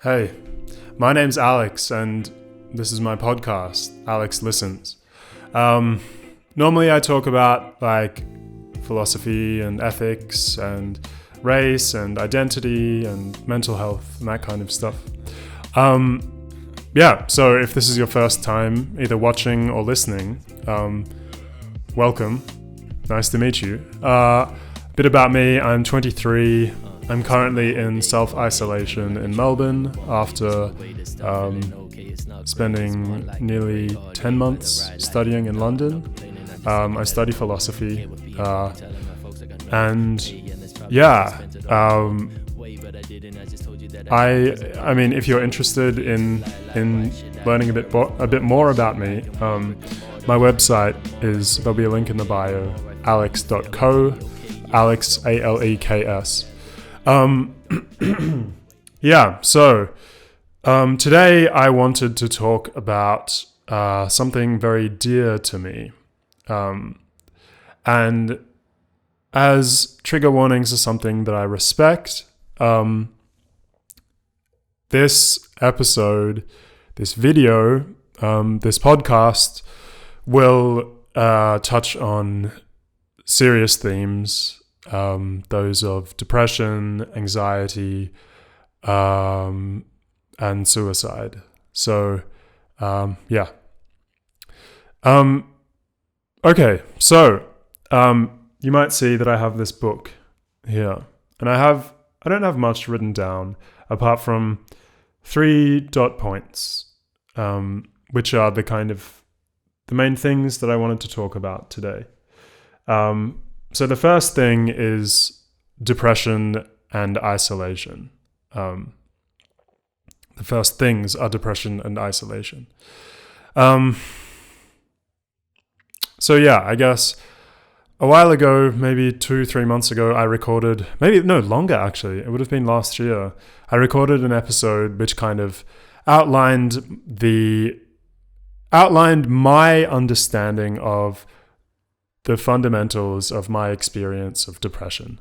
Hey, my name's Alex, and this is my podcast, ALEKS Listens. Normally I talk about philosophy and ethics and race and identity and mental health and that kind of stuff. So if this is your first time either watching or listening, welcome. Nice to meet you. A bit about me, I'm 23. I'm currently in self-isolation in Melbourne after spending nearly 10 months studying in London. I study philosophy, I mean, if you're interested in learning a bit more about me, my website there'll be a link in the bio, aleks.co, Alex, ALEKS. Today I wanted to talk about something very dear to me. And as trigger warnings are something that I respect, this episode, this video, this podcast will touch on serious themes, those of depression, anxiety, and suicide. You might see that I have this book here, and I don't have much written down apart from 3 dot points, which are the main things that I wanted to talk about today. So the first thing is depression and isolation. The first things are depression and isolation. I guess a while ago, maybe 2-3 months ago, I recorded, longer actually, it would have been last year, I recorded an episode which kind of outlined my understanding of the fundamentals of my experience of depression.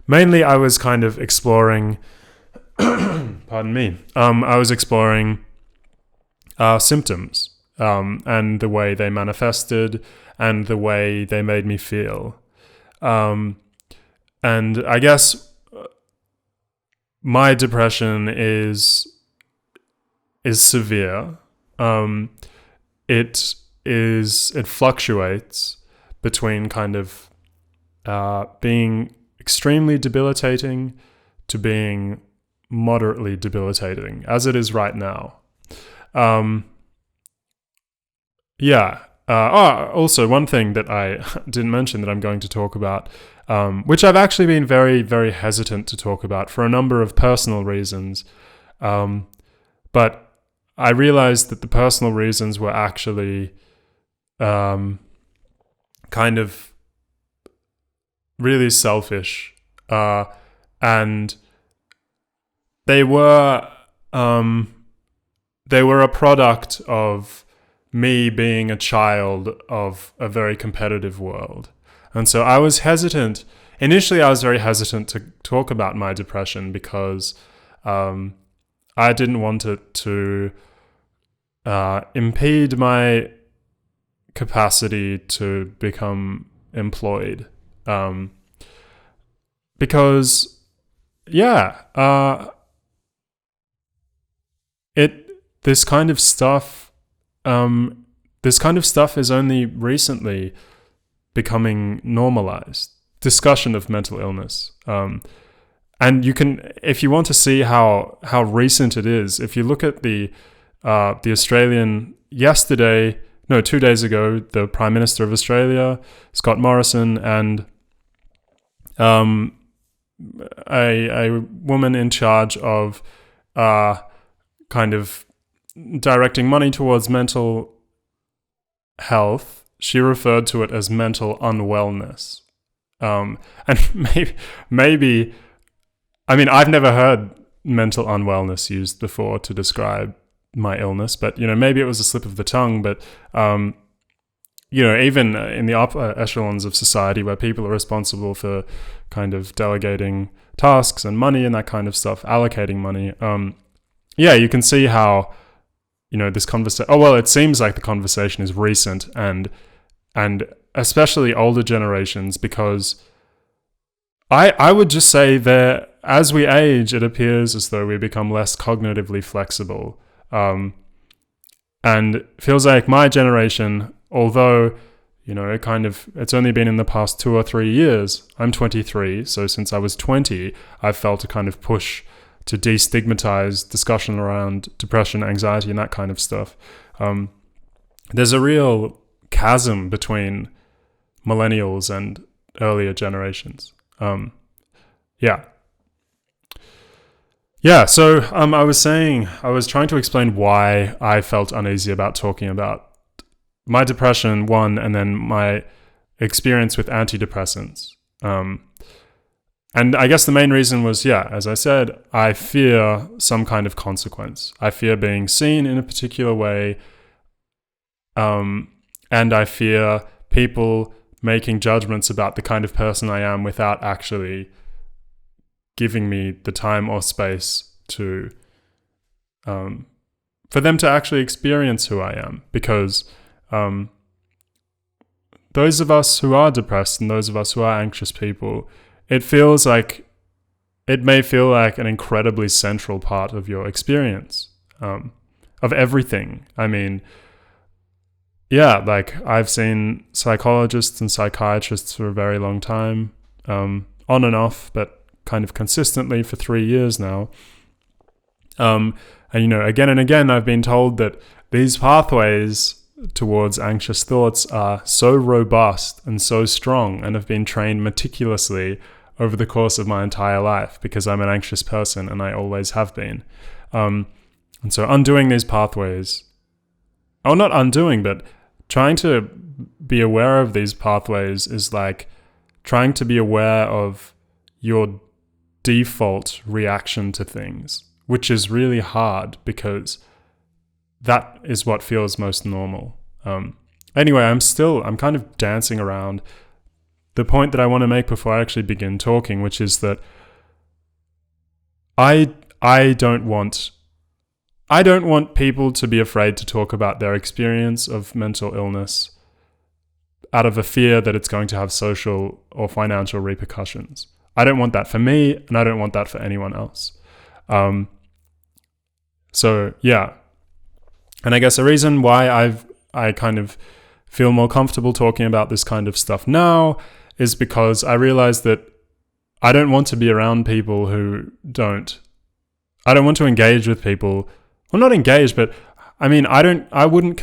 Mainly I was kind of exploring, I was exploring symptoms and the way they manifested and the way they made me feel. And I guess my depression is severe. It fluctuates between kind of being extremely debilitating to being moderately debilitating, as it is right now. Also, one thing that I didn't mention that I'm going to talk about, which I've actually been very, very hesitant to talk about for a number of personal reasons. But I realized that the personal reasons were actually kind of really selfish, and they were a product of me being a child of a very competitive world. And so I was hesitant. Initially, I was very hesitant to talk about my depression because I didn't want it to impede my capacity to become employed. This kind of stuff is only recently becoming normalized. Discussion of mental illness. And you can, if you want to see how recent it is, if you look at the Australian 2 days ago, the Prime Minister of Australia, Scott Morrison, and a woman in charge of kind of directing money towards mental health, she referred to it as mental unwellness. And maybe, I mean, I've never heard mental unwellness used before to describe my illness, but maybe it was a slip of the tongue. But even in the upper echelons of society, where people are responsible for kind of delegating tasks and money and that kind of stuff, allocating money. You can see how, this conversation. Oh well, it seems like the conversation is recent and especially older generations, because I would just say that as we age, it appears as though we become less cognitively flexible. And it feels like my generation, although, it's only been in the past 2 or 3 years. I'm 23, so since I was 20, I've felt a kind of push to destigmatize discussion around depression, anxiety, and that kind of stuff. There's a real chasm between millennials and earlier generations. So I was trying to explain why I felt uneasy about talking about my depression, one, and then my experience with antidepressants. And I guess the main reason was, as I said, I fear some kind of consequence. I fear being seen in a particular way, and I fear people making judgments about the kind of person I am without actually giving me the time or space to, for them to actually experience who I am. Because those of us who are depressed and those of us who are anxious people, it may feel like an incredibly central part of your experience, of everything. I mean, I've seen psychologists and psychiatrists for a very long time, on and off, but kind of consistently for 3 years now. And again and again, I've been told that these pathways towards anxious thoughts are so robust and so strong and have been trained meticulously over the course of my entire life, because I'm an anxious person and I always have been. And so undoing these pathways, not undoing, but trying to be aware of these pathways is like trying to be aware of your default reaction to things, which is really hard because that is what feels most normal. Anyway, I'm kind of dancing around the point that I want to make before I actually begin talking, which is that I don't want people to be afraid to talk about their experience of mental illness out of a fear that it's going to have social or financial repercussions. I don't want that for me, and I don't want that for anyone else. And I guess the reason why I kind of feel more comfortable talking about this kind of stuff now is because I realize that I don't want to be around people who don't. I don't want to engage with people. Well, not engage, but I mean, I don't want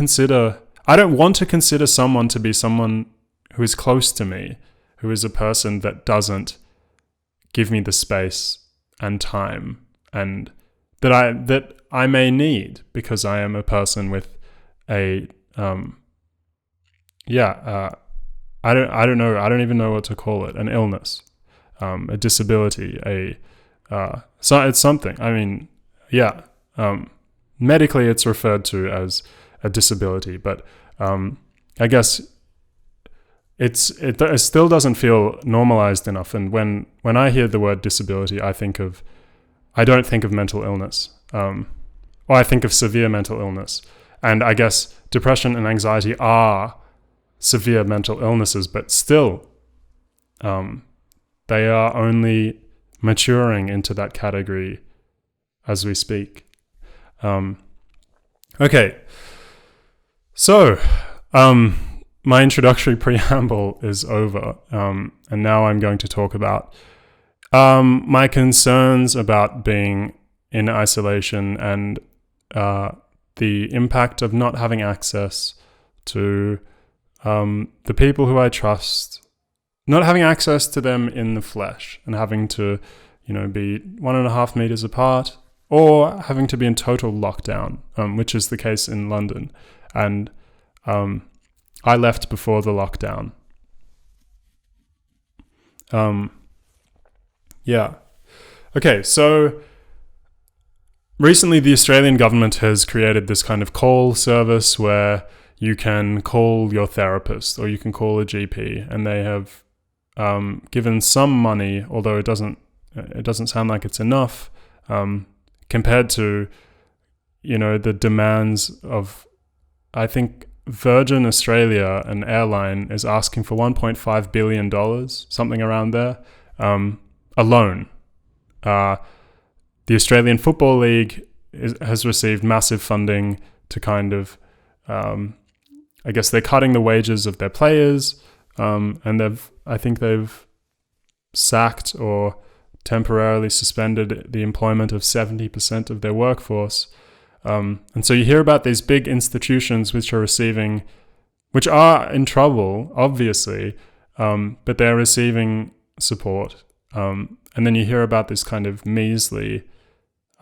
to consider someone to be someone who is close to me, who is a person that doesn't give me the space and time and that I may need, because I am a person with a I don't know, I don't even know what to call it, an illness, a disability, so it's something. I mean, medically it's referred to as a disability, but I guess it still doesn't feel normalized enough. And when I hear the word disability, I don't think of mental illness, or I think of severe mental illness. And I guess depression and anxiety are severe mental illnesses, but still, they are only maturing into that category as we speak. Okay, so my introductory preamble is over, and now I'm going to talk about my concerns about being in isolation and the impact of not having access to the people who I trust, not having access to them in the flesh, and having to, be 1.5 meters apart, or having to be in total lockdown, which is the case in London. And I left before the lockdown. Okay, so recently the Australian government has created this kind of call service where you can call your therapist or you can call a GP, and they have given some money, although it doesn't It doesn't sound like it's enough compared to, the demands of, I think Virgin Australia, an airline, is asking for $1.5 billion, something around there, alone. The Australian Football League has received massive funding to kind of, I guess they're cutting the wages of their players, and I think they've sacked or temporarily suspended the employment of 70% of their workforce. And so you hear about these big institutions which are in trouble, obviously, but they're receiving support. And then you hear about this kind of measly,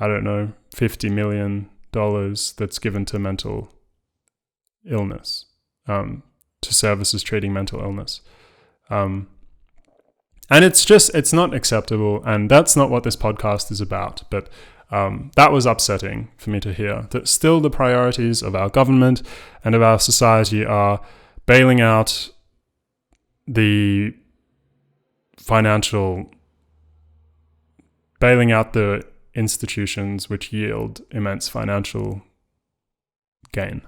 $50 million that's given to mental illness, to services treating mental illness. And it's not acceptable, and that's not what this podcast is about. But that was upsetting for me to hear, that still the priorities of our government and of our society are bailing out the institutions which yield immense financial gain,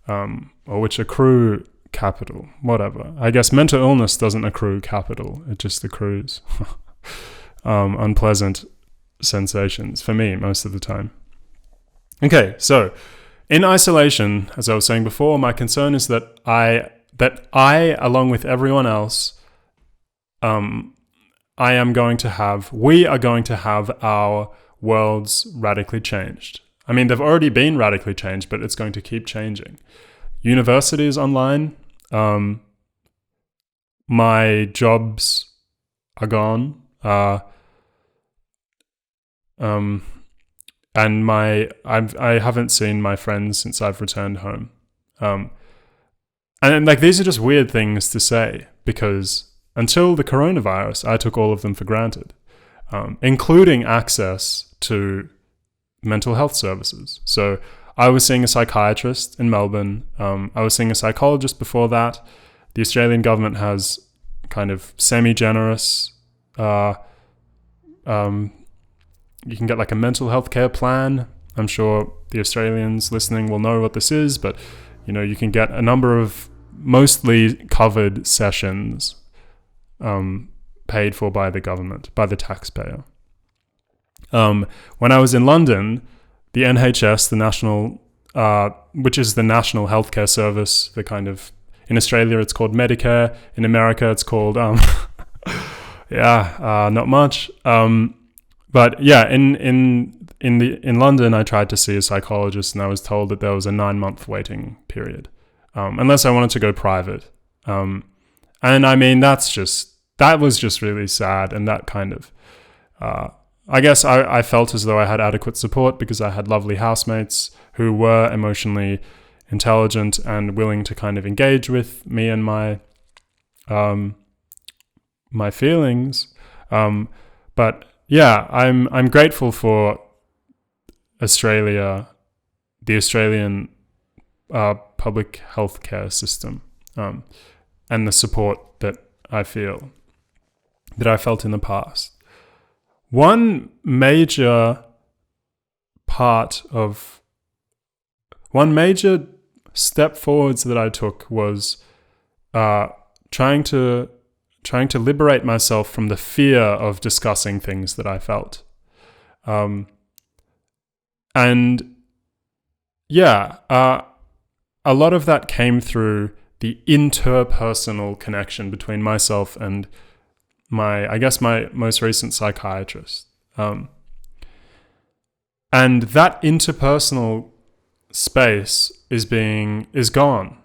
or which accrue capital, whatever. I guess mental illness doesn't accrue capital, it just accrues unpleasant sensations for me most of the time. Okay, so in isolation, as I was saying before, my concern is that I, along with everyone else, we are going to have our worlds radically changed. I mean, they've already been radically changed, but it's going to keep changing. Universities online, my jobs are gone, and I haven't seen my friends since I've returned home. And like, these are just weird things to say, because until the coronavirus, I took all of them for granted, including access to mental health services. So I was seeing a psychiatrist in Melbourne. I was seeing a psychologist before that. The Australian government has kind of semi-generous, you can get like a mental health care plan. I'm sure the Australians listening will know what this is, but you can get a number of mostly covered sessions paid for by the government, by the taxpayer. When I was in London, the NHS, the national, which is the National Healthcare Service, the kind of, in Australia it's called Medicare, in America it's called, not much. But yeah, in London, I tried to see a psychologist, and I was told that there was a 9-month waiting period, unless I wanted to go private. And I mean, that was just really sad, and that kind of, I guess I felt as though I had adequate support because I had lovely housemates who were emotionally intelligent and willing to kind of engage with me and my feelings. But yeah, I'm grateful for Australia, the Australian public healthcare system, and the support that I felt in the past. One major step forwards that I took was trying to liberate myself from the fear of discussing things that I felt. And yeah, a lot of that came through the interpersonal connection between myself and my most recent psychiatrist. And that interpersonal space is gone.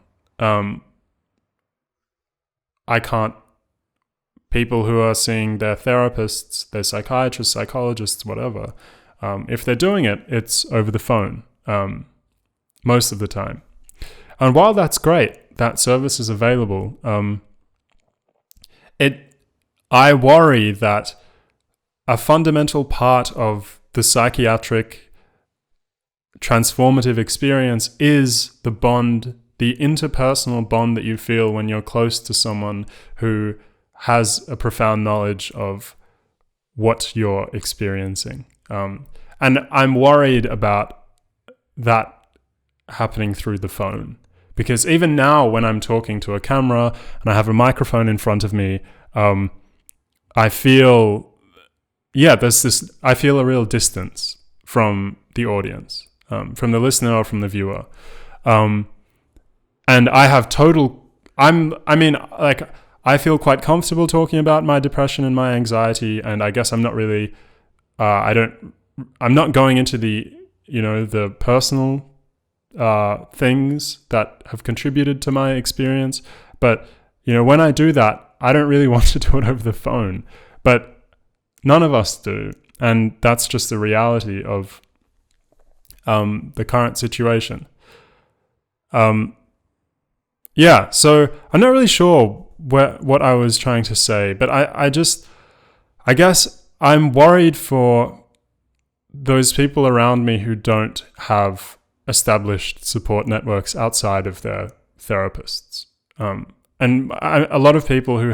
People who are seeing their therapists, their psychiatrists, psychologists, whatever, if they're doing it, it's over the phone, most of the time. And while that's great, that service is available, I worry that a fundamental part of the psychiatric transformative experience is the interpersonal bond that you feel when you're close to someone who has a profound knowledge of what you're experiencing. And I'm worried about that happening through the phone, because even now when I'm talking to a camera and I have a microphone in front of me, I feel I feel a real distance from the audience, from the listener or from the viewer. And I have I feel quite comfortable talking about my depression and my anxiety, and I guess I'm not really, I'm not going into the personal things that have contributed to my experience. But, when I do that, I don't really want to do it over the phone. But none of us do. And that's just the reality of the current situation. So I'm not really sure what I was trying to say, but I guess I'm worried for those people around me who don't have established support networks outside of their therapists. And a lot of people who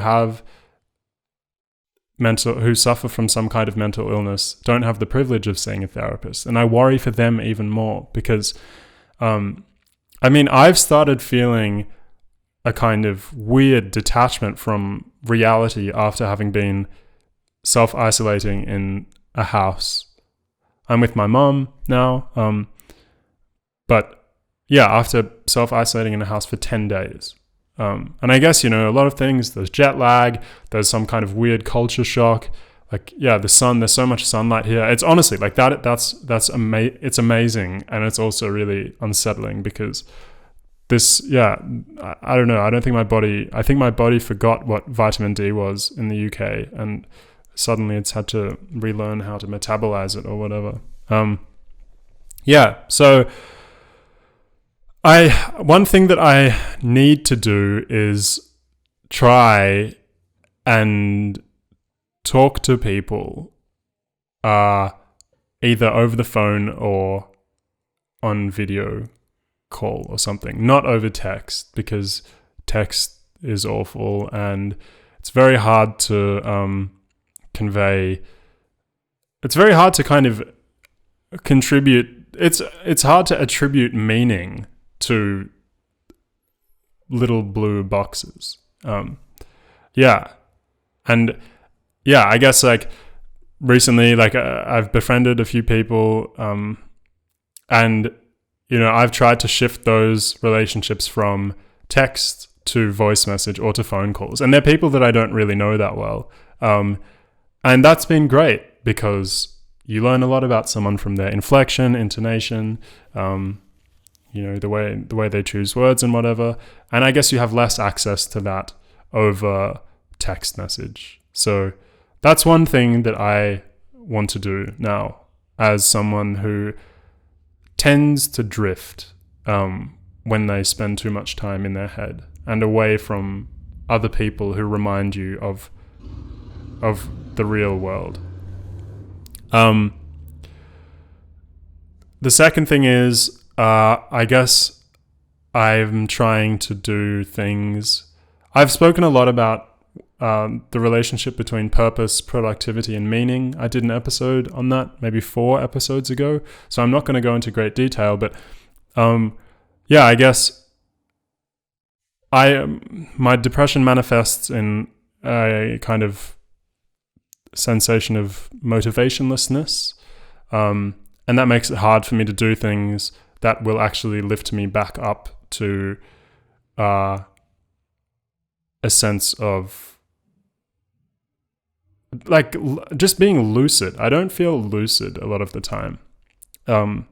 suffer from some kind of mental illness don't have the privilege of seeing a therapist. And I worry for them even more because, I've started feeling a kind of weird detachment from reality after having been self-isolating in a house. I'm with my mom now, but after self-isolating in a house for 10 days. And I guess, a lot of things, there's jet lag, there's some kind of weird culture shock. The sun, there's so much sunlight here. It's honestly like it's amazing. And it's also really unsettling because I don't know. I think my body forgot what vitamin D was in the UK, and suddenly it's had to relearn how to metabolize it or whatever. So one thing that I need to do is try and talk to people either over the phone or on video call or something, not over text, because text is awful and it's very hard to convey. It's very hard to kind of contribute. It's hard to attribute meaning to little blue boxes. I guess recently, I've befriended a few people, and I've tried to shift those relationships from text to voice message or to phone calls, and they're people that I don't really know that well, and that's been great because you learn a lot about someone from their inflection, intonation, the way they choose words and whatever. And I guess you have less access to that over text message. So that's one thing that I want to do now as someone who tends to drift when they spend too much time in their head and away from other people who remind you of the real world. The second thing is, I guess I'm trying to do things. I've spoken a lot about the relationship between purpose, productivity, and meaning. I did an episode on that maybe 4 episodes ago, so I'm not going to go into great detail, but I guess my depression manifests in a kind of sensation of motivationlessness, and that makes it hard for me to do things that will actually lift me back up to a sense of just being lucid. I don't feel lucid a lot of the time. So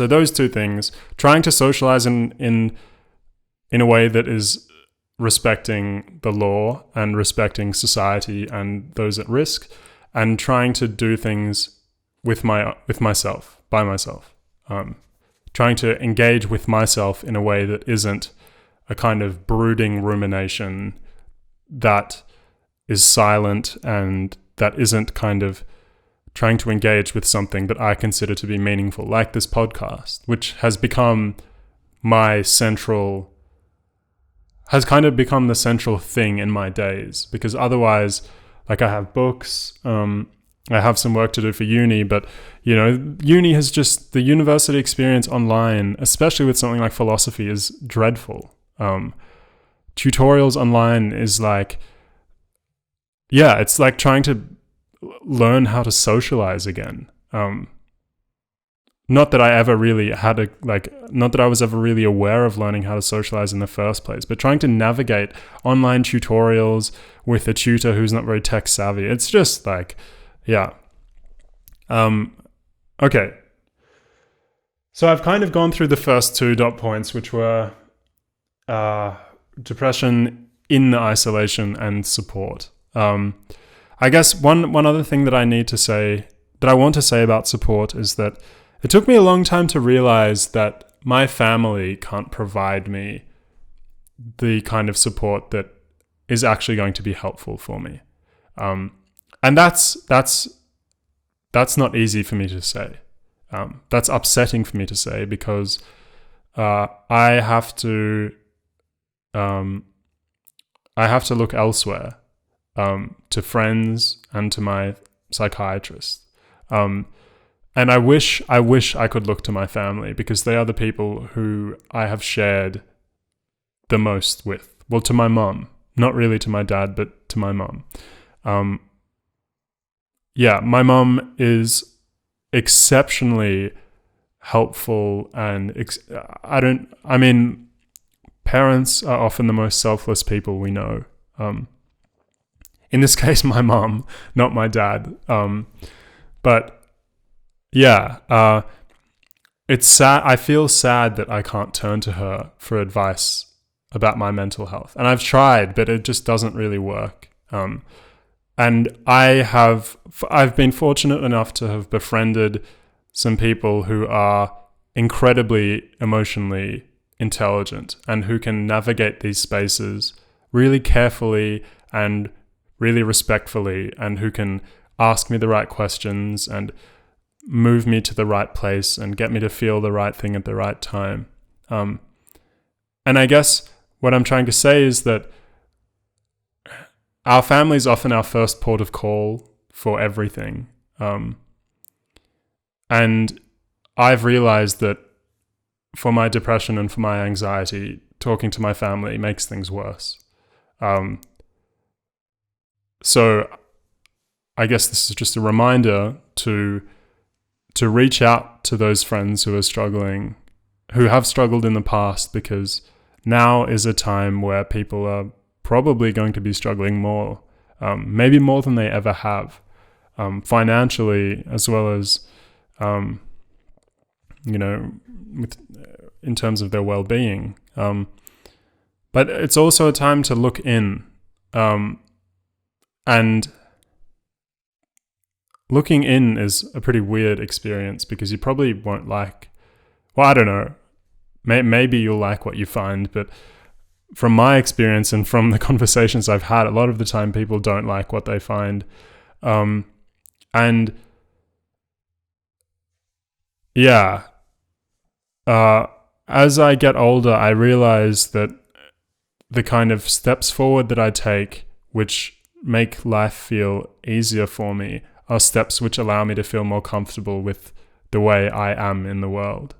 those two things, trying to socialize in a way that is respecting the law and respecting society and those at risk, and trying to do things with myself, by myself. Trying to engage with myself in a way that isn't a kind of brooding rumination that is silent and that isn't kind of trying to engage with something that I consider to be meaningful, like this podcast, which has become the central thing in my days, because otherwise Like I have books, I have some work to do for uni, but uni has just, the university experience online, especially with something like philosophy, is dreadful. Tutorials online is like, it's like trying to learn how to socialize again. Not that I ever really not that I was ever really aware of learning how to socialize in the first place, but trying to navigate online tutorials with a tutor who's not very tech savvy. It's just like, okay. So I've kind of gone through the first 2 dot points, which were depression in the isolation and support. I guess one other thing that I want to say about support is that it took me a long time to realize that my family can't provide me the kind of support that is actually going to be helpful for me. And that's not easy for me to say. That's upsetting for me to say, because I have to look elsewhere, to friends and to my psychiatrist. And I wish I could look to my family, because they are the people who I have shared the most with. Well, to my mum, not really to my dad, but to my mum. My mum is exceptionally helpful, and parents are often the most selfless people we know. In this case, my mum, not my dad. But it's sad. I feel sad that I can't turn to her for advice about my mental health. And I've tried, but it just doesn't really work. And I've been fortunate enough to have befriended some people who are incredibly emotionally intelligent and who can navigate these spaces really carefully and really respectfully, and who can ask me the right questions and move me to the right place and get me to feel the right thing at the right time. And I guess what I'm trying to say is that our family is often our first port of call for everything. And I've realized that for my depression and for my anxiety, talking to my family makes things worse. So I guess this is just a reminder to reach out to those friends who are struggling, who have struggled in the past, because now is a time where people are probably going to be struggling more, maybe more than they ever have, financially, as well as, in terms of their well-being. But it's also a time to look in, and looking in is a pretty weird experience, because you probably won't like, I don't know, maybe you'll like what you find, but from my experience and from the conversations I've had, a lot of the time people don't like what they find. As I get older, I realize that the kind of steps forward that I take, which make life feel easier for me, are steps which allow me to feel more comfortable with the way I am in the world.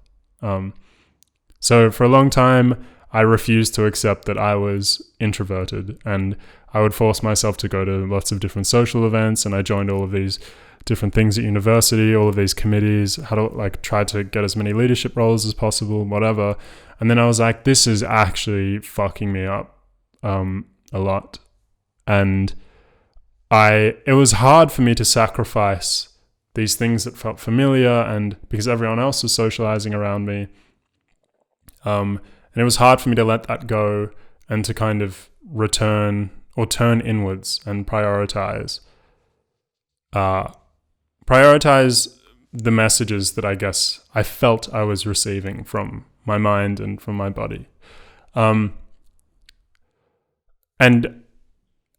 So for a long time, I refused to accept that I was introverted, and I would force myself to go to lots of different social events, and I joined all of these different things at university, all of these committees, how to try to get as many leadership roles as possible, whatever. And then I was like, this is actually fucking me up a lot. And it was hard for me to sacrifice these things that felt familiar, and because everyone else was socializing around me. And it was hard for me to let that go and to kind of turn inwards and prioritize the messages that I guess I felt I was receiving from my mind and from my body. And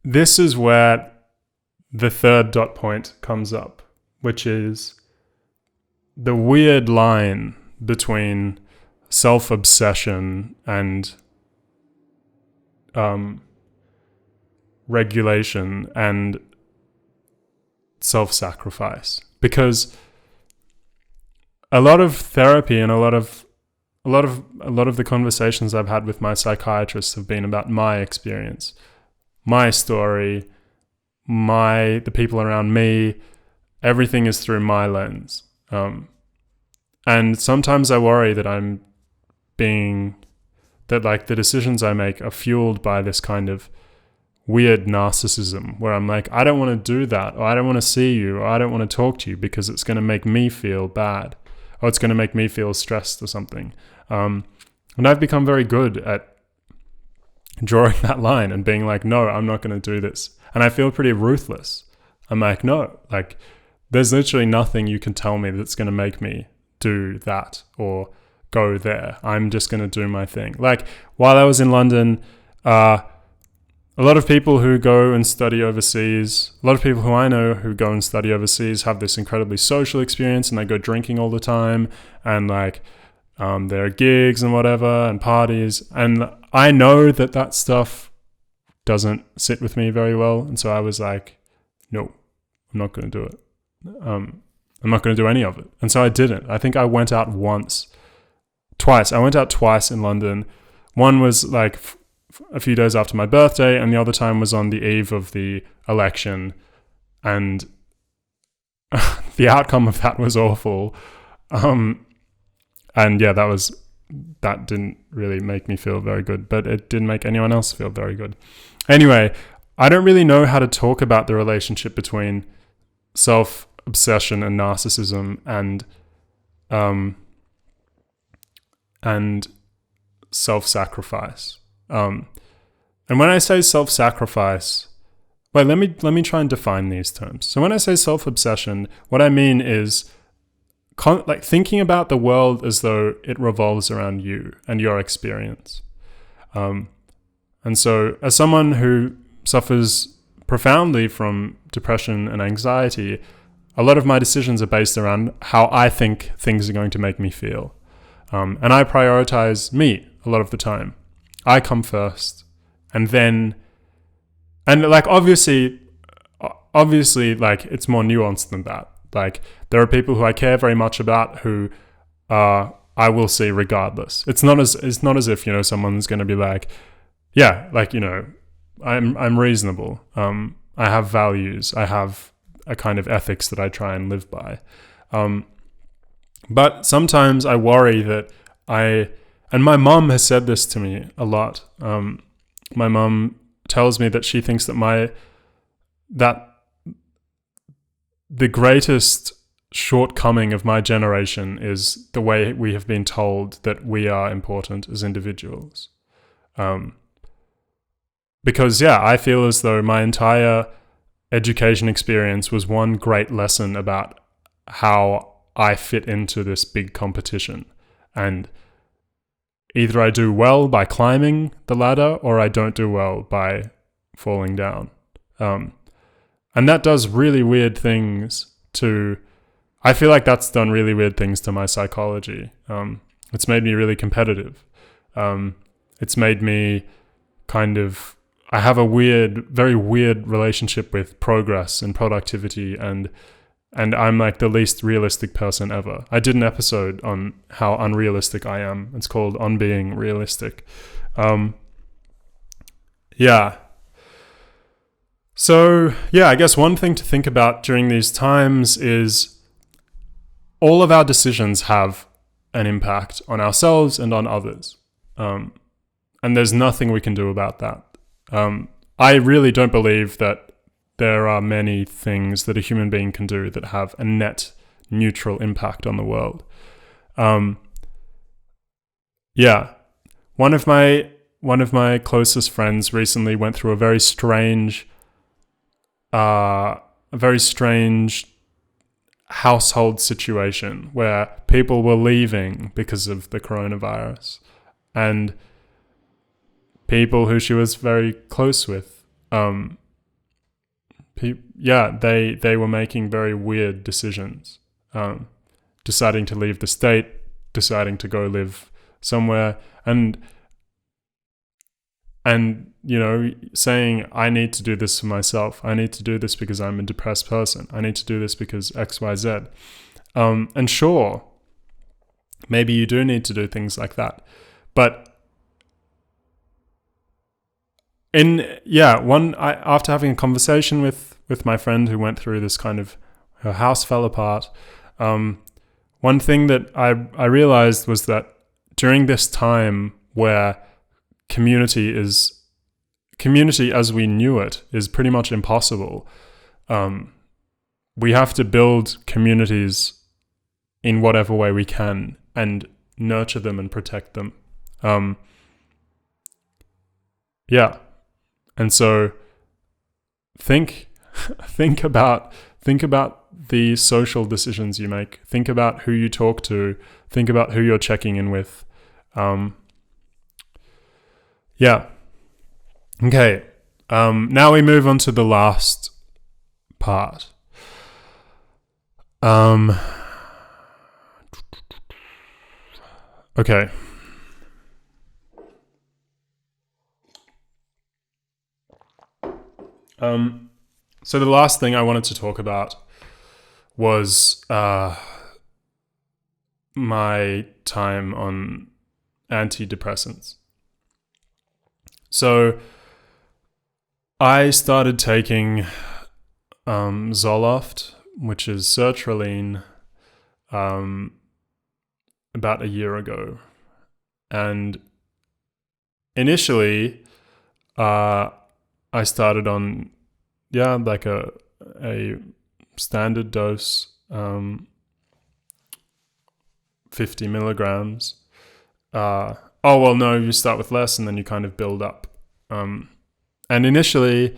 this is where the third dot point comes up, which is the weird line between self-obsession and regulation, and self-sacrifice, because a lot of therapy and a lot of the conversations I've had with my psychiatrist have been about my experience, my story, the people around me. Everything is through my lens. And sometimes I worry that the decisions I make are fueled by this kind of weird narcissism where I'm like, I don't want to do that, or I don't want to see you, or I don't want to talk to you because it's going to make me feel bad, or it's going to make me feel stressed or something. And I've become very good at drawing that line and being like, no, I'm not going to do this. And I feel pretty ruthless. I'm like, no, like there's literally nothing you can tell me that's going to make me do that or go there. I'm just going to do my thing. Like while I was in London, a lot of people who go and study overseas, a lot of people who I know who go and study overseas have this incredibly social experience, and they go drinking all the time, and like there are gigs and whatever and parties. And I know that stuff doesn't sit with me very well. And so I was like, no, I'm not going to do it. I'm not going to do any of it. And so I didn't. I think I went out twice. I went out twice in London. One was like a few days after my birthday, and the other time was on the eve of the election. And the outcome of that was awful. And yeah, that didn't really make me feel very good, but it didn't make anyone else feel very good. Anyway, I don't really know how to talk about the relationship between self-obsession and narcissism and self-sacrifice. And when I say self-sacrifice, let me try and define these terms. So when I say self-obsession, what I mean is like thinking about the world as though it revolves around you and your experience. And so as someone who suffers profoundly from depression and anxiety, a lot of my decisions are based around how I think things are going to make me feel. And I prioritize me a lot of the time. I come first, and like obviously like it's more nuanced than that. Like there are people who I care very much about who I will see regardless. It's not as if, you know, someone's going to be like, yeah, like, you know, I'm reasonable. I have values. I have a kind of ethics that I try and live by. But sometimes I worry that and my mom has said this to me a lot. My mom tells me that she thinks that the greatest shortcoming of my generation is the way we have been told that we are important as individuals. Because, yeah, I feel as though my entire education experience was one great lesson about how I fit into this big competition. And either I do well by climbing the ladder, or I don't do well by falling down. And that does really weird things I feel like that's done really weird things to my psychology. It's made me really competitive. It's made me I have a very weird relationship with progress and productivity, and I'm like the least realistic person ever. I did an episode on how unrealistic I am. It's called On Being Realistic. Yeah. So, yeah, I guess one thing to think about during these times is all of our decisions have an impact on ourselves and on others. And there's nothing we can do about that. I really don't believe that there are many things that a human being can do that have a net neutral impact on the world. Yeah. One of my closest friends recently went through a very strange household situation where people were leaving because of the coronavirus, and people who she was very close with, they were making very weird decisions, deciding to leave the state, deciding to go live somewhere, and and, saying, I need to do this for myself. I need to do this because I'm a depressed person. I need to do this because X, Y, Z. And sure, maybe you do need to do things like that. But after having a conversation with my friend who went through this kind of, her house fell apart. One thing that I realized was that during this time where community as we knew it is pretty much impossible, we have to build communities in whatever way we can and nurture them and protect them. And so think about the social decisions you make. Think about who you talk to. Think about who you're checking in with. Okay. Now we move on to the last part. Okay. So the last thing I wanted to talk about was my time on antidepressants. So I started taking Zoloft, which is sertraline, about a year ago. And initially, I started on, like a standard dose, 50 milligrams. You start with less and then you kind of build up. And initially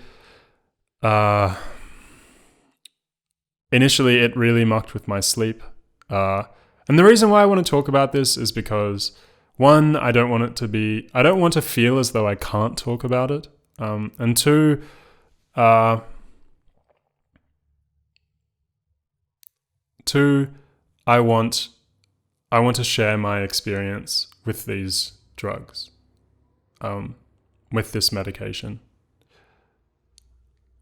it really mucked with my sleep. And the reason why I want to talk about this is because, one, I don't want to feel as though I can't talk about it. And two, I want to share my experience with these drugs, with this medication.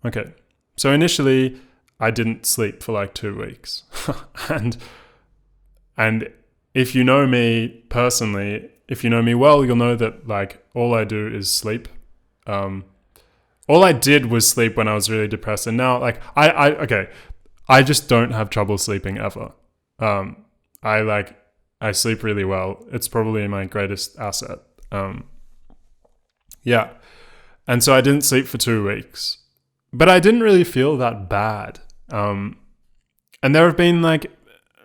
Okay, so initially I didn't sleep for like 2 weeks, and if you know me personally, if you know me well, you'll know that like all I do is sleep. All I did was sleep when I was really depressed, and now like I just don't have trouble sleeping ever. I sleep really well. It's probably my greatest asset. And so I didn't sleep for 2 weeks, but I didn't really feel that bad. And there have been like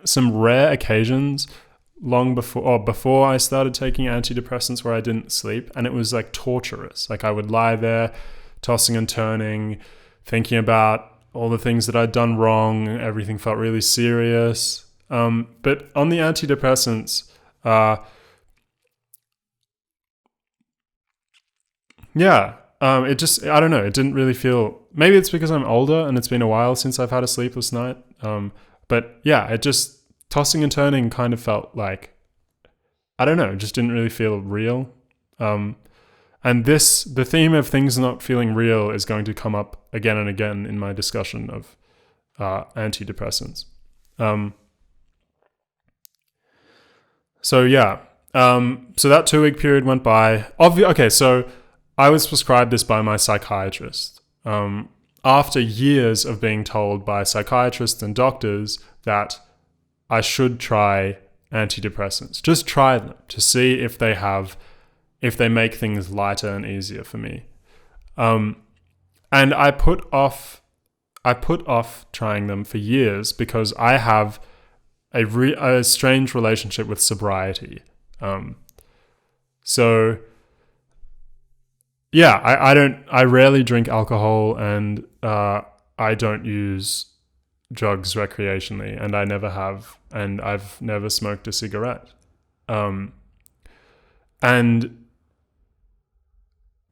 some rare occasions before I started taking antidepressants where I didn't sleep, and it was like torturous. Like I would lie there tossing and turning, thinking about all the things that I'd done wrong. Everything felt really serious. But on the antidepressants, it just, I don't know, it didn't really feel, maybe it's because I'm older and it's been a while since I've had a sleepless night. But yeah, it just, tossing and turning kind of felt like, I don't know, it just didn't really feel real. And the theme of things not feeling real is going to come up again and again in my discussion of antidepressants. So that 2 week period went by. So I was prescribed this by my psychiatrist. After years of being told by psychiatrists and doctors that I should try antidepressants, just try them to see if they make things lighter and easier for me. And I put off trying them for years because I have a strange relationship with sobriety. I rarely drink alcohol, and I don't use drugs recreationally, and I never have, and I've never smoked a cigarette. And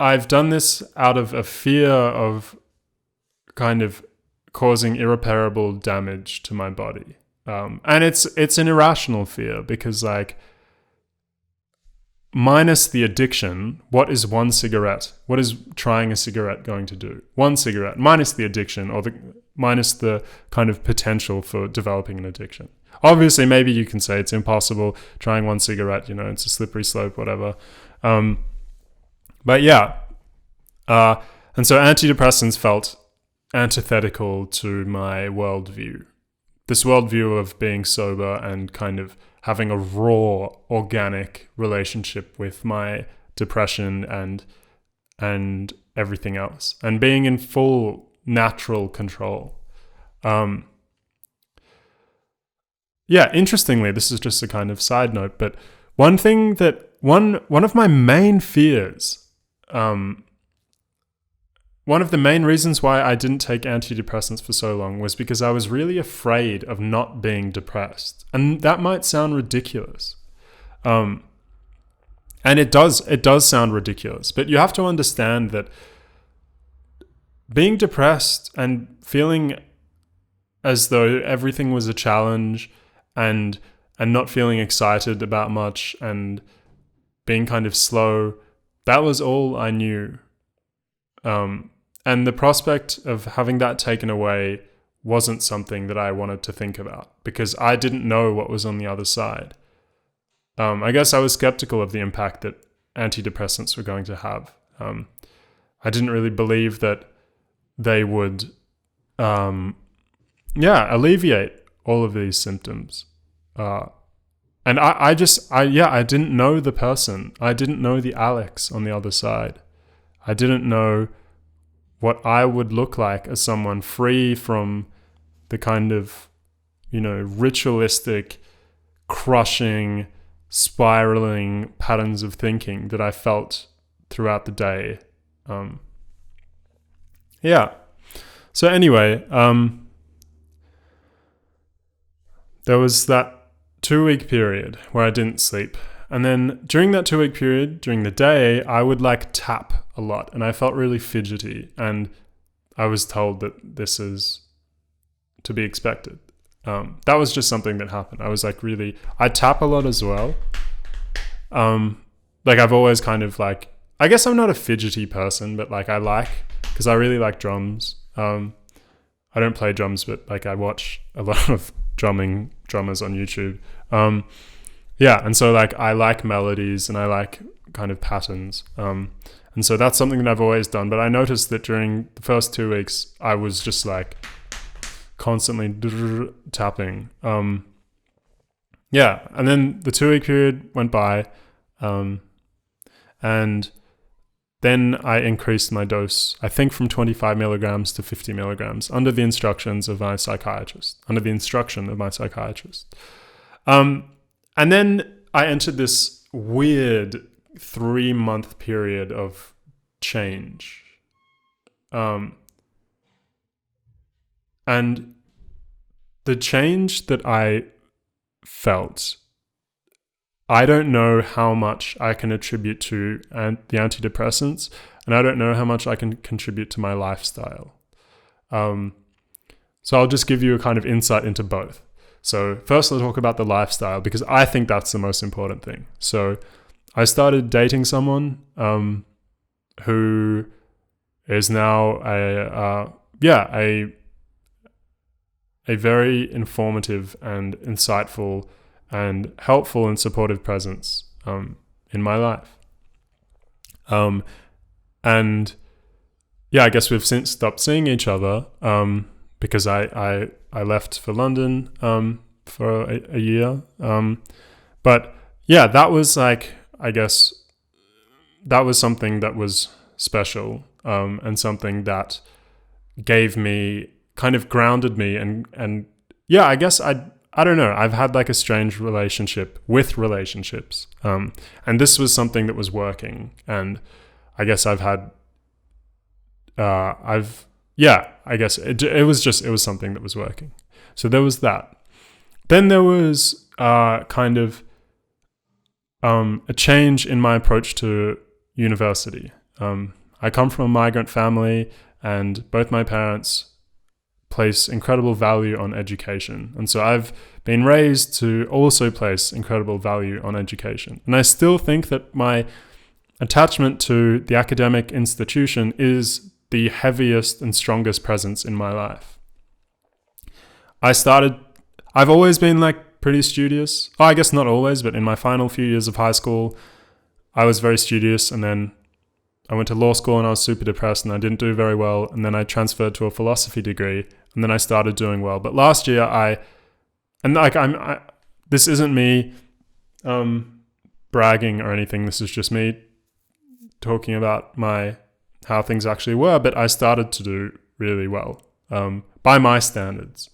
I've done this out of a fear of kind of causing irreparable damage to my body. And it's an irrational fear because like minus the addiction, what is one cigarette? What is trying a cigarette going to do? One cigarette minus the addiction, or minus the kind of potential for developing an addiction. Obviously, maybe you can say it's impossible trying one cigarette, it's a slippery slope, whatever. But yeah. And so antidepressants felt antithetical to my worldview. This worldview of being sober and kind of having a raw, organic relationship with my depression and everything else, and being in full natural control. Interestingly, this is just a kind of side note, but one of my main fears, one of the main reasons why I didn't take antidepressants for so long was because I was really afraid of not being depressed. And that might sound ridiculous. And it does sound ridiculous, but you have to understand that being depressed and feeling as though everything was a challenge and not feeling excited about much and being kind of slow, that was all I knew. And the prospect of having that taken away wasn't something that I wanted to think about because I didn't know what was on the other side. I guess I was skeptical of the impact that antidepressants were going to have. I didn't really believe that they would, alleviate all of these symptoms. And I didn't know the person. I didn't know the Alex on the other side. I didn't know what I would look like as someone free from the kind of, ritualistic, crushing, spiraling patterns of thinking that I felt throughout the day. So anyway, there was that 2-week period where I didn't sleep. And then during that 2-week period, during the day, I would tap a lot and I felt really fidgety. And I was told that this is to be expected. That was just something that happened. I was I tap a lot as well. I've always kind of I guess I'm not a fidgety person, but because I really like drums. I don't play drums, but I watch a lot of drummers on YouTube. And so I like melodies and I like kind of patterns. And so that's something that I've always done. But I noticed that during the first 2 weeks, I was just constantly tapping. And then the 2-week period went by. And then I increased my dose, I think from 25 milligrams to 50 milligrams under the instruction of my psychiatrist. And then I entered this weird 3-month period of change. And the change that I felt, I don't know how much I can attribute to the antidepressants, and I don't know how much I can contribute to my lifestyle. So I'll just give you a kind of insight into both. So first I'll talk about the lifestyle because I think that's the most important thing. So I started dating someone who is now a very informative and insightful and helpful and supportive presence in my life. I guess we've since stopped seeing each other because I left for London for a year. But yeah, that was I guess that was something that was special and something that gave me, kind of grounded me and yeah, I guess I don't know. I've had a strange relationship with relationships. And this was something that was working. And I guess I've had, I guess it was something that was working. So there was that. Then there was kind of a change in my approach to university. I come from a migrant family and both my parents place incredible value on education. And so I've been raised to also place incredible value on education. And I still think that my attachment to the academic institution is the heaviest and strongest presence in my life. I've always been like pretty studious. Oh, I guess not always, but in my final few years of high school, I was very studious, and then I went to law school and I was super depressed and I didn't do very well. And then I transferred to a philosophy degree and then I started doing well. But last year this isn't me bragging or anything. This is just me talking about how things actually were. But I started to do really well by my standards.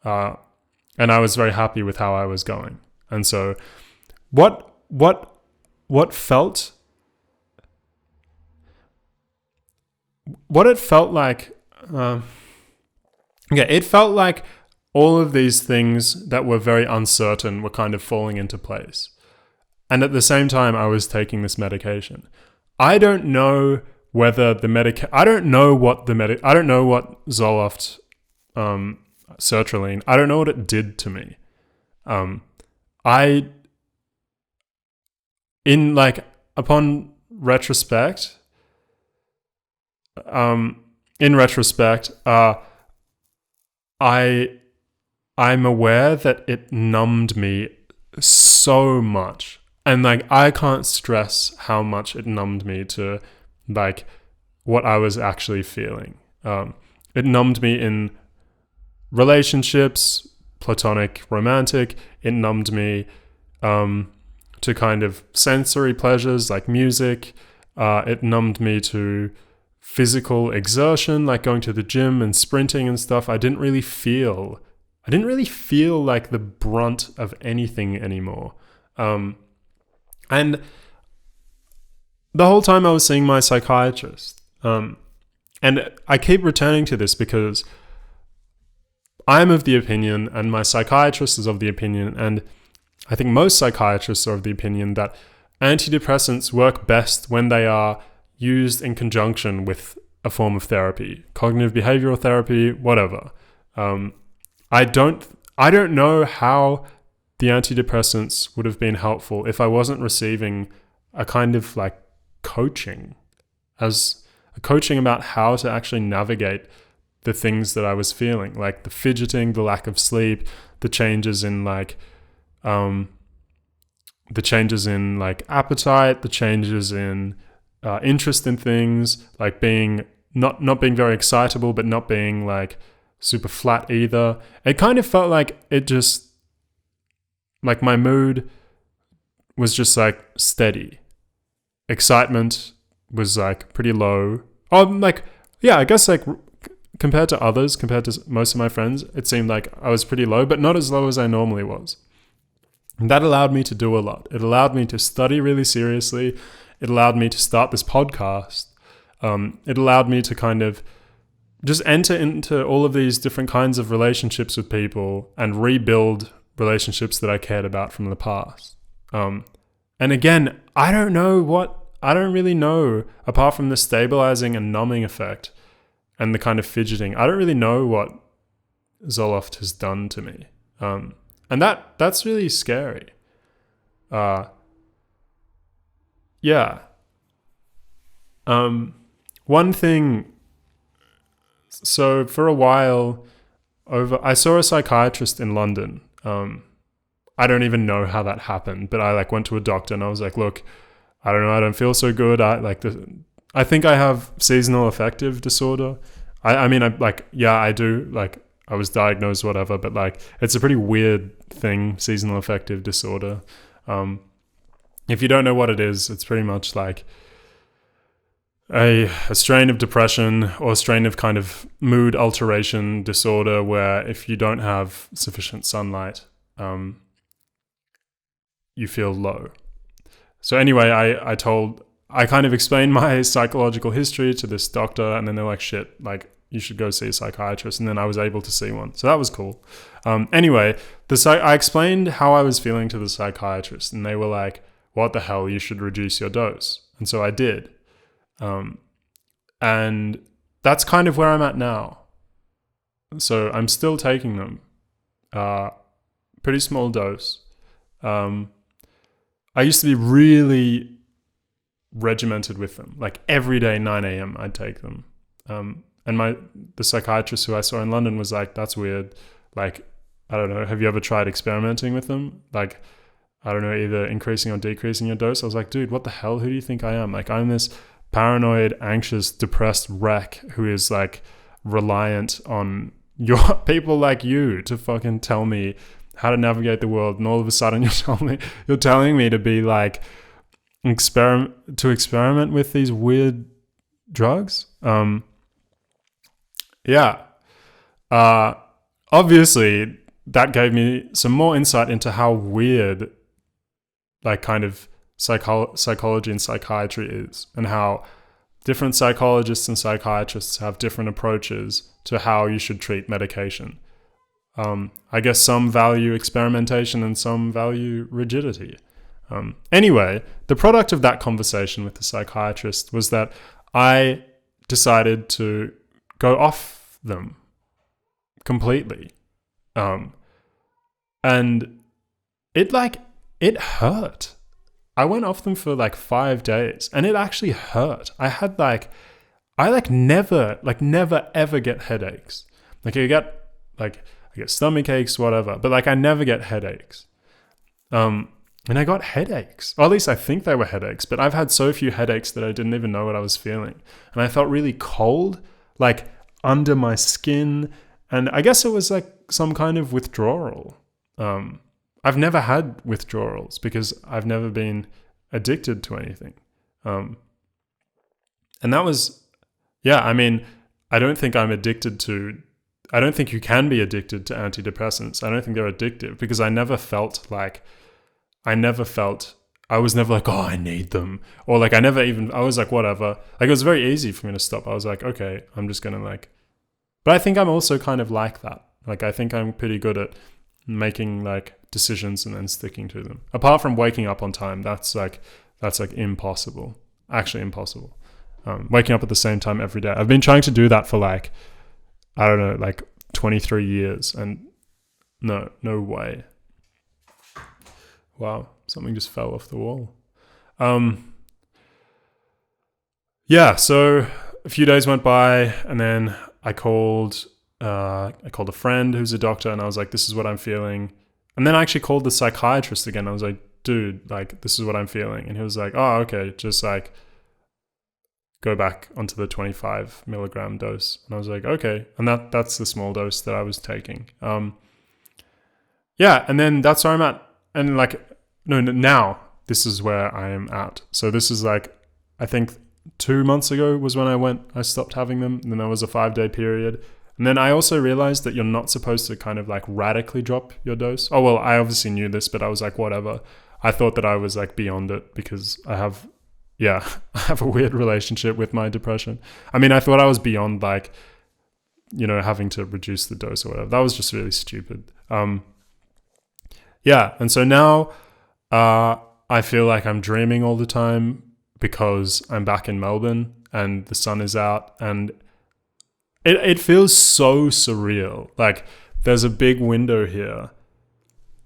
And I was very happy with how I was going. And so what it felt like, it felt like all of these things that were very uncertain were kind of falling into place. And at the same time, I was taking this medication. I don't know whether I don't know what Zoloft, sertraline, I don't know what it did to me. In retrospect, I'm aware that it numbed me so much, and like I can't stress how much it numbed me to like what I was actually feeling. It numbed me in relationships, platonic, romantic. It numbed me to kind of sensory pleasures like music. It numbed me to physical exertion, like going to the gym and sprinting and stuff. I didn't really feel like the brunt of anything anymore. And the whole time I was seeing my psychiatrist. And I keep returning to this because I'm of the opinion, and my psychiatrist is of the opinion, and I think most psychiatrists are of the opinion that antidepressants work best when they are used in conjunction with a form of therapy, cognitive behavioral therapy, whatever. I don't know how the antidepressants would have been helpful if I wasn't receiving a kind of like coaching about how to actually navigate the things that I was feeling, like the fidgeting, the lack of sleep, the changes in like appetite, the changes in interest in things, like being not being very excitable, but not being like super flat either. It kind of felt like it just, like my mood was just like steady. Excitement was like pretty low. I guess like compared to most of my friends, it seemed like I was pretty low, but not as low as I normally was. And that allowed me to do a lot. It allowed me to study really seriously. It allowed me to start this podcast. It allowed me to kind of just enter into all of these different kinds of relationships with people and rebuild relationships that I cared about from the past. And again, I don't really know, apart from the stabilizing and numbing effect and the kind of fidgeting, I don't really know what Zoloft has done to me. And that's really scary. Yeah. One thing, so for a while I saw a psychiatrist in London. I don't even know how that happened, but I like went to a doctor and I was like, look, I don't know, I don't feel so good. I think I have seasonal affective disorder. I do, like I was diagnosed, whatever, but like it's a pretty weird thing, seasonal affective disorder. If you don't know what it is, it's pretty much like a strain of depression or a strain of kind of mood alteration disorder where if you don't have sufficient sunlight, you feel low. So anyway, I kind of explained my psychological history to this doctor, and then they're like, shit, like you should go see a psychiatrist. And then I was able to see one. So that was cool. Anyway, I explained how I was feeling to the psychiatrist, and they were like, what the hell, you should reduce your dose. And so I did. And that's kind of where I'm at now. So I'm still taking them. Pretty small dose. I used to be really regimented with them. Like every day, 9 a.m. I'd take them. And the psychiatrist who I saw in London was like, that's weird. Like, I don't know, have you ever tried experimenting with them? Like, I don't know, either increasing or decreasing your dose. I was like, dude, what the hell? Who do you think I am? Like, I'm this paranoid, anxious, depressed wreck who is like reliant on your people like you to fucking tell me how to navigate the world. And all of a sudden you're telling me to be like, experiment with these weird drugs. Obviously that gave me some more insight into how weird like kind of psychology and psychiatry is, and how different psychologists and psychiatrists have different approaches to how you should treat medication. I guess some value experimentation and some value rigidity. Anyway, the product of that conversation with the psychiatrist was that I decided to go off them completely. And it hurt. I went off them for like 5 days and it actually hurt. I never ever get headaches. Like I get stomach aches, whatever, but like I never get headaches. And I got headaches, or at least I think they were headaches, but I've had so few headaches that I didn't even know what I was feeling. And I felt really cold, like under my skin. And I guess it was like some kind of withdrawal. I've never had withdrawals because I've never been addicted to anything. And that was, I mean, I don't think you can be addicted to antidepressants. I don't think they're addictive because I was never like, oh, I need them. Or like, I was like, whatever. Like, it was very easy for me to stop. I was like, okay, I'm just going to like, but I think I'm also kind of like that. Like, I think I'm pretty good at making like decisions and then sticking to them. Apart from waking up on time, that's like impossible. Actually impossible. Waking up at the same time every day. I've been trying to do that for like, I don't know, like 23 years, and no way. Wow, something just fell off the wall. So a few days went by, and then I called a friend who's a doctor, and I was like, this is what I'm feeling. And then I actually called the psychiatrist again. I was like, dude, like, this is what I'm feeling. And he was like, oh, okay, just like go back onto the 25 milligram dose. And I was like, okay. And that's the small dose that I was taking. And then that's where I'm at. And like, no, now this is where I am at. So this is like, I think 2 months ago was when I stopped having them. And then there was a 5-day period. And then I also realized that you're not supposed to kind of like radically drop your dose. Oh, well, I obviously knew this, but I was like, whatever. I thought that I was like beyond it because I have a weird relationship with my depression. I mean, I thought I was beyond like, having to reduce the dose or whatever. That was just really stupid. And so now I feel like I'm dreaming all the time because I'm back in Melbourne and the sun is out, and it feels so surreal. Like there's a big window here.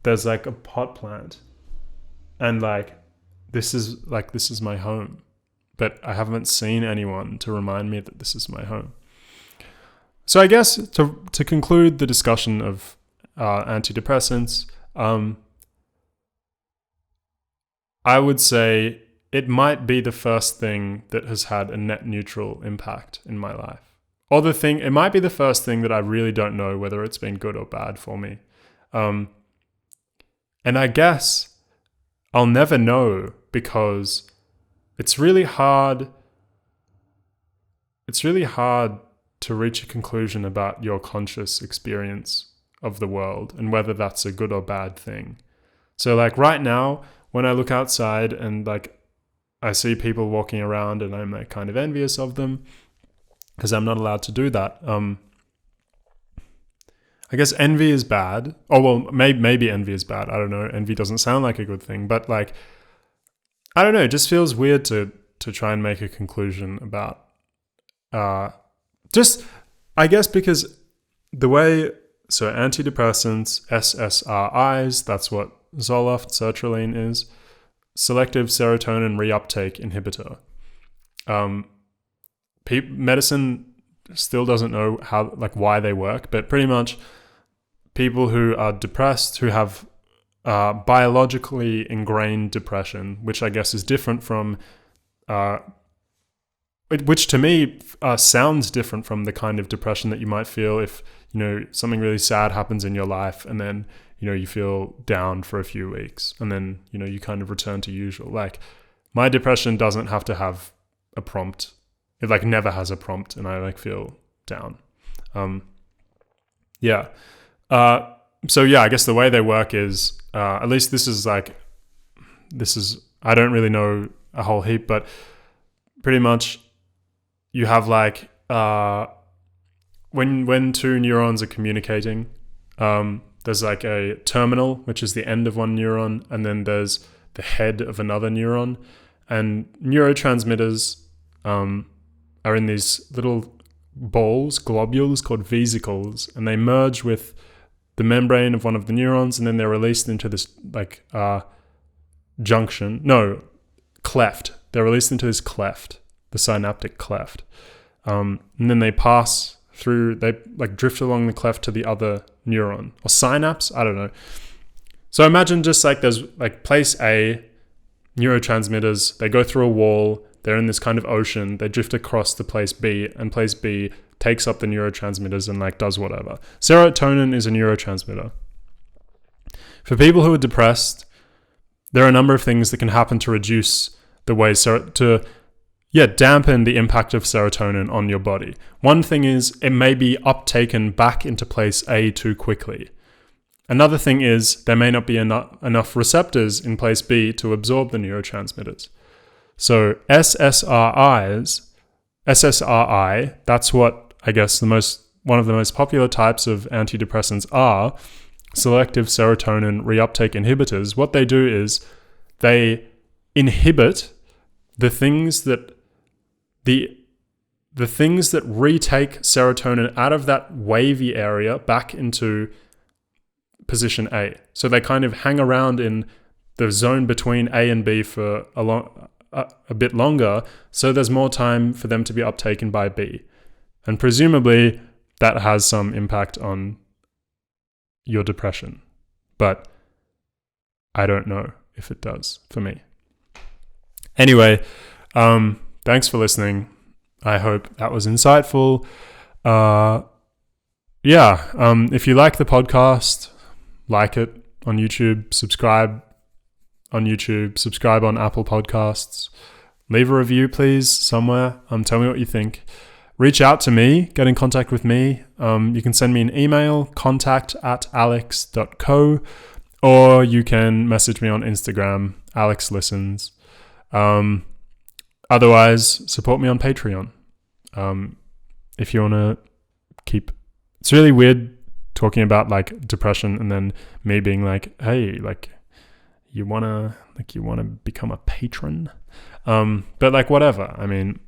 There's like a pot plant. And like this is my home. But I haven't seen anyone to remind me that this is my home. So I guess to conclude the discussion of antidepressants, I would say it might be the first thing that has had a net neutral impact in my life. Or it might be the first thing that I really don't know whether it's been good or bad for me. And I guess I'll never know because it's really hard to reach a conclusion about your conscious experience of the world and whether that's a good or bad thing. So like right now, when I look outside and like I see people walking around and I'm like kind of envious of them because I'm not allowed to do that. I guess envy is bad. Oh, well, maybe envy is bad. I don't know. Envy doesn't sound like a good thing, but like, I don't know. It just feels weird to try and make a conclusion about, I guess because antidepressants, SSRIs, that's what Zoloft, sertraline is, selective serotonin reuptake inhibitor. Medicine still doesn't know why they work, but pretty much people who are depressed, who have biologically ingrained depression, which I guess is different from, which to me sounds different from the kind of depression that you might feel if, something really sad happens in your life and then, you feel down for a few weeks and then, you kind of return to usual. Like, my depression doesn't have to have a prompt. It never has a prompt and I feel down. So I guess the way they work is, at least this is, I don't really know a whole heap, but pretty much you have when two neurons are communicating, there's a terminal, which is the end of one neuron, and then there's the head of another neuron, and neurotransmitters are in these little balls, globules called vesicles, and they merge with the membrane of one of the neurons, and then they're released into this cleft. They're released into this cleft, the synaptic cleft, and then they pass through. They drift along the cleft to the other neuron or synapse. I don't know. So imagine just there's place A, neurotransmitters. They go through a wall. They're in this kind of ocean. They drift across to place B, and place B takes up the neurotransmitters and does whatever. Serotonin is a neurotransmitter. For people who are depressed, there are a number of things that can happen to reduce the way dampen the impact of serotonin on your body. One thing is it may be uptaken back into place A too quickly. Another thing is there may not be enough receptors in place B to absorb the neurotransmitters. So SSRI, that's what I guess one of the most popular types of antidepressants are, selective serotonin reuptake inhibitors. What they do is they inhibit the things that retake serotonin out of that wavy area back into position A. So they kind of hang around in the zone between A and B for a bit longer, so there's more time for them to be uptaken by B. And presumably that has some impact on your depression. But I don't know if it does for me. Anyway, thanks for listening. I hope that was insightful. If you like the podcast, like it on YouTube, subscribe on YouTube, subscribe on Apple Podcasts, leave a review, please, somewhere. Tell me what you think. Reach out to me, get in contact with me. You can send me an email, contact@aleks.co, or you can message me on Instagram, ALEKS LISTENS. Otherwise, support me on Patreon. If you want to it's really weird talking about depression and then me being hey, you want to become a patron. But whatever. I mean,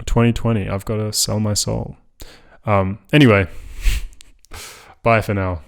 2020, I've got to sell my soul. Anyway, bye for now.